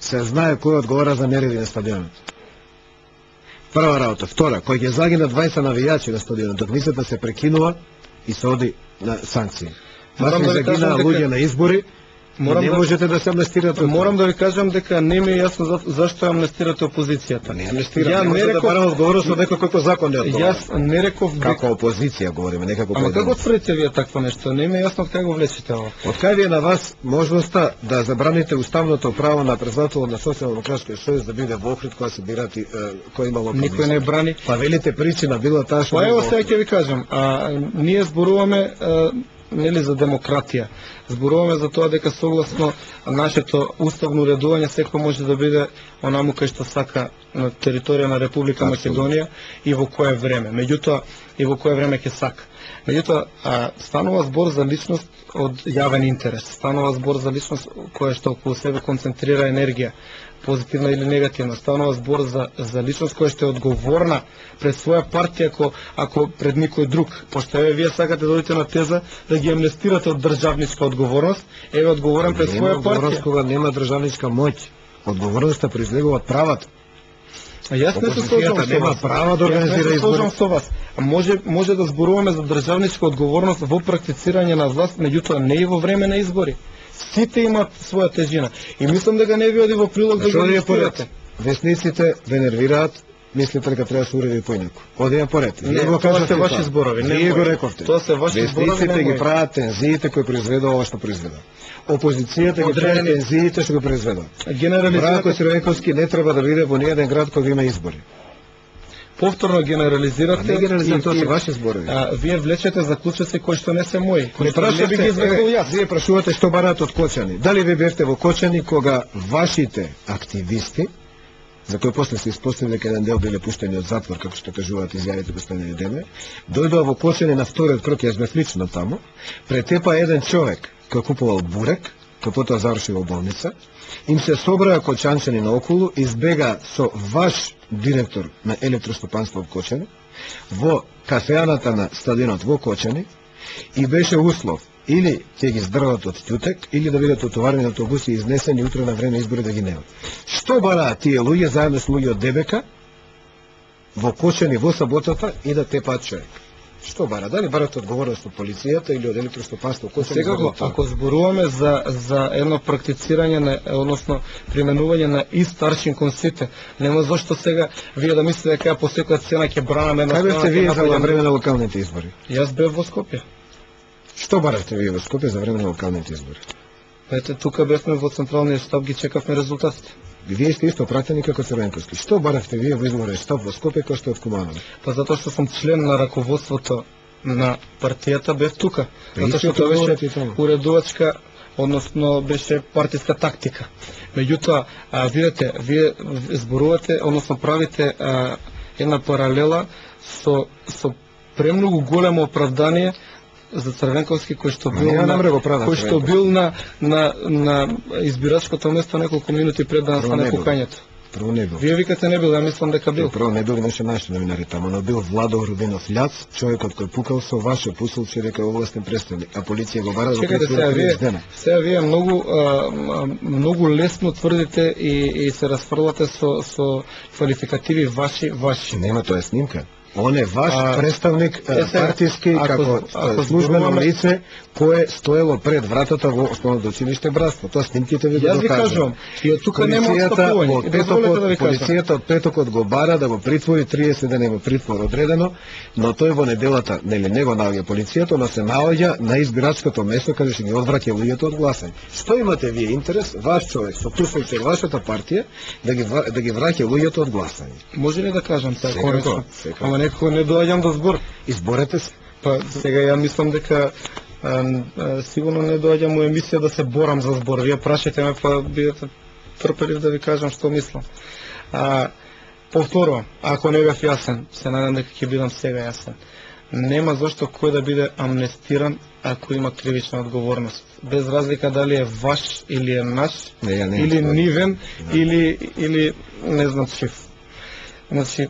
се знае кој одговара за нереди на стадионот. Прва работа. Втора, кој ќе загинат 20 навијачи на стадионот, док мислата се прекинува и се оди на санкции. Морам да загинаа луѓе на избори, не можете да се амнестирате. Морам да ви кажам дека не ми е јасно зашто амнестирате опозицијата. Не амнестирате, не може да барам одговорност од некој кој закон не одговара. Јас не реков како опозиција говориме, не како поединец. Ама како тврдите вие такво нешто? Не ми е јасно од кај го влечете ова. Од кај ви е на вас можноста да забраните уставното право на председателот на Социјалдемократскиот сојуз да биде во Охрид кога се бирати кој има локални? Никој не брани. Па велите причина била таа што. Па ево сега ќе ви кажам, ние зборуваме нели за демократија. Зборуваме за тоа дека согласно нашето уставно уредување секој може да биде онаму кај што сака на територија на Република Македонија и во кое време. Меѓутоа и во кое време ќе сака. Меѓутоа станува збор за личност од јавен интерес. Станува збор за личност која што околу себе концентрира енергија, позитивна или негативна. Станува збор за личност која што е одговорна пред своја партија ако пред никој друг. Пошто еве вие сакате да дојдете на теза да ги амнестирате од државничка одговорност, еве одговорен пред своја партија. Кога нема државничка моќ, одговорноста произлегува од правата. Јас не се сложам со вас. Права да организира избори. Со вас. Може да зборуваме за државничка одговорност во практицирање на власт, меѓутоа не и во време на избори. Сите имаат своја тежина. И мислам дека не ви оди во прилог да ги амнестирате. Весниците ве нервираат, мислите дека треба да се уреди поинаку. Одиме поред. Не, тоа се ваши зборови. Вие го рековте. Тоа се ваши зборови. Весниците ги прават тензиите кои произведува ова што произведува. Опозицијата ги прави тензиите што го произведува. Бранко Црвенковски не треба да биде во ниеден град кој има избори. Повторно генерализирате. Не генерализирате, тоа се ваши зборови. Вие влечете заклучоци кои што не се мои. Не прашувате, би ги извлекол јас. Вие прашувате што барате од Кочани. Дали ви бевте во Кочани кога вашите активисти, за кои после се испостави дека еден дел биле пуштени од затвор, како што кажуваат изјавите господин Деме, дојдоа во Кочани на вториот крок, јас бев лично таму, претепа еден човек кој купувал бурек, кој потоа заврши во болница, им се собраа кочанчани наоколу, избега со ваш директор на електростопанство во Кочани, во кафеаната на стадионот во Кочани, и беше услов или ќе ги здрват од Тютек, или да бидат отоварени на автобуси и изнесени утре на време избори да ги нема. Што бараат тие луѓе заедно со луѓе од ДБК во Кочани во саботата и да тепаат човек? Што бара? Дали барате одговорност од полицијата или од електростопанство? Секако, ако зборуваме за едно практицирање, односно применување на ист аршин кон сите, нема зашто сега вие да мислите дека по секоја цена ќе бранаме една страна. Кај бевте вие за време на локалните избори? Јас бев во Скопје. Што барате вие во Скопје за време на локалните избори? Ете, тука бевме во централниот штаб, ги чекавме резултатите. Вие сте исто пратени како Црвенковски. Што баравте вие во изборен штаб во Скопје кој што од Куманово? Па затоа што сум член на раководството на партијата, бев тука. Затоа што тоа беше уредувачка, односно беше партиска тактика. Меѓутоа, видите, вие зборувате, односно правите една паралела со премногу големо оправдание за Црвенковски кој што бил на избирачкото место неколку минути пред да настане кукањето. Прво не бил. Вие викате не бил, ја мислам дека бил. Прво не бил, имаше наши новинари таму, но бил Владо Рубинов Љац, човекот кој пукал со ваше пусулче дека е овластен представник, а полиција го бара до сега вие многу лесно тврдите и се расфрлате со квалификативи ваши. Нема, тоа е снимка. Он е ваш представник партиски како службено лице кое стоело пред вратата во основното училиште Братство. Тоа снимките ви го докажувам. Јас ви кажувам, и од тука нема отстапување. Полицијата од петокот го бара да го притвори, 30 дена во притвор одредено, но тој во неделата не го наоѓа полицијата, но се наоѓа на избирачкото место каде ќе ги одвраќа луѓето од гласање. Што имате вие интерес, ваш човек со присуствие вашата партија да ги враќа луѓето од гласање? Може ли да кажам така? Ама некој не доаѓам до збор. Изборете се. Па сега ја мислам дека сигурно не доаѓам во емисија да се борам за збор. Вие прашате ме, па бидете трпелив да ви кажам што мислам. Повторувам, ако не бев јасен, се надам дека ќе бидам сега јасен. Нема зашто кој да биде амнестиран ако има кривична одговорност. Без разлика дали е ваш или е наш, или нивен, или не знам чив. Значи,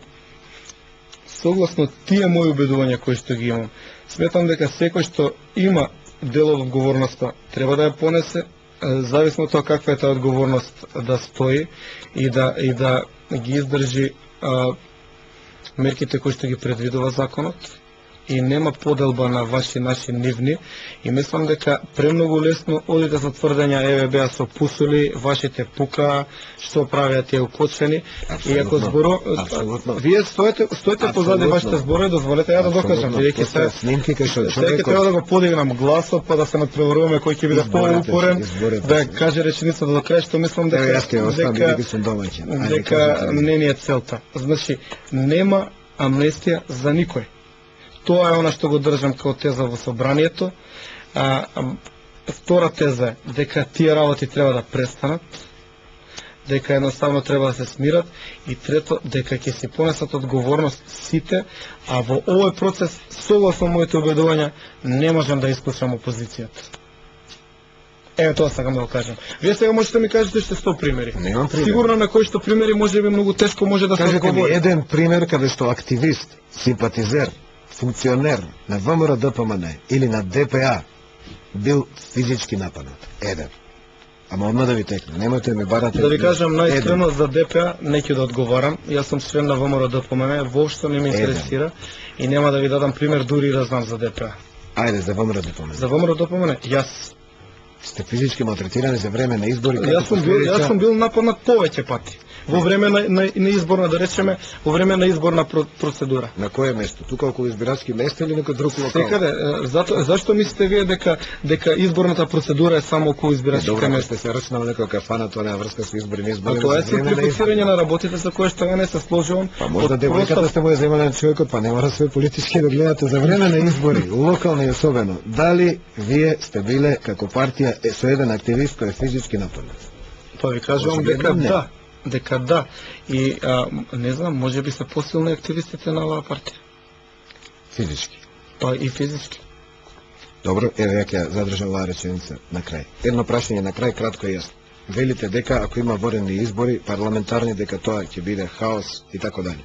согласно тие мои убедувања кои што ги имам, сметам дека секој што има дел од одговорноста треба да ја понесе, зависно од тоа каква е таа одговорност да стои и да ги издржи мерките кои што ги предвидува законот и нема поделба на ваши наши нивни и мислам дека премногу лесно одите со тврдења еве беа со пусули, вашите пука, што правеа тие укочени и ако вие стоите позади вашите зборови, дозволете ја да докажам, бидејќи се снимки кај што човекот треба да го подигнам гласот па да се надпреваруваме кој ќе биде поупорен да каже реченицата до крај, што мислам дека не ни е целта. Значи нема амнестија за никој. Тоа е она што го држам како теза во собранието. Втора теза е дека тие работи треба да престанат, дека едноставно треба да се смират и трето дека ќе си понесат одговорност сите, а во овој процес согласно моите убедувања не можам да искушам опозицијата. Еве тоа сакам да го кажам. Вие сега можете да ми кажете уште 100 примери. Немам примери. Сигурно на кои што примери може би многу тешко може да се одговори. Кажете ми еден пример каде што активист, симпатизер, функционер на ВМРО-ДПМН или на ДПА бил физички нападнат. Еден. Ама одма да ви текне. Немојте ми барате. Да ви кажам најискрено за ДПА, неќе да одговарам. Јас сум член на ВМРО-ДПМН, воопшто не ме интересира и нема да ви дадам пример дури да знам за ДПА. Ајде за ВМРО-ДПМН. За ВМРО-ДПМН, јас сте физички малтретирани за време на избори. Јас сум бил нападнат повеќе пати. Во време на изборна, да речеме, во време на изборна процедура. На кое место? Тука околу избирачки места или некој друг локал? Секаде. Зашто мислите вие дека изборната процедура е само околу избирачки места? Добро, сте се рачнал некоја кафана, тоа нема врска со избори, не избори. Тоа е симплифицирање на работите за кое што ја не се сложувам. Па можда девојката сте му ја земален човекот, па не мора све политички да гледате за време на избори, локални и особено. Дали вие сте биле како партија со еден активист кој е физички нападнат? Па ви кажувам дека да. И не знам, може би се посилни активистите на оваа партија. Физички? Па и физички. Добро, еве ја ќе задржам оваа реченица на крај. Едно прашање на крај, кратко и јасно. Велите дека ако има ворени избори, парламентарни, дека тоа ќе биде хаос и така дали.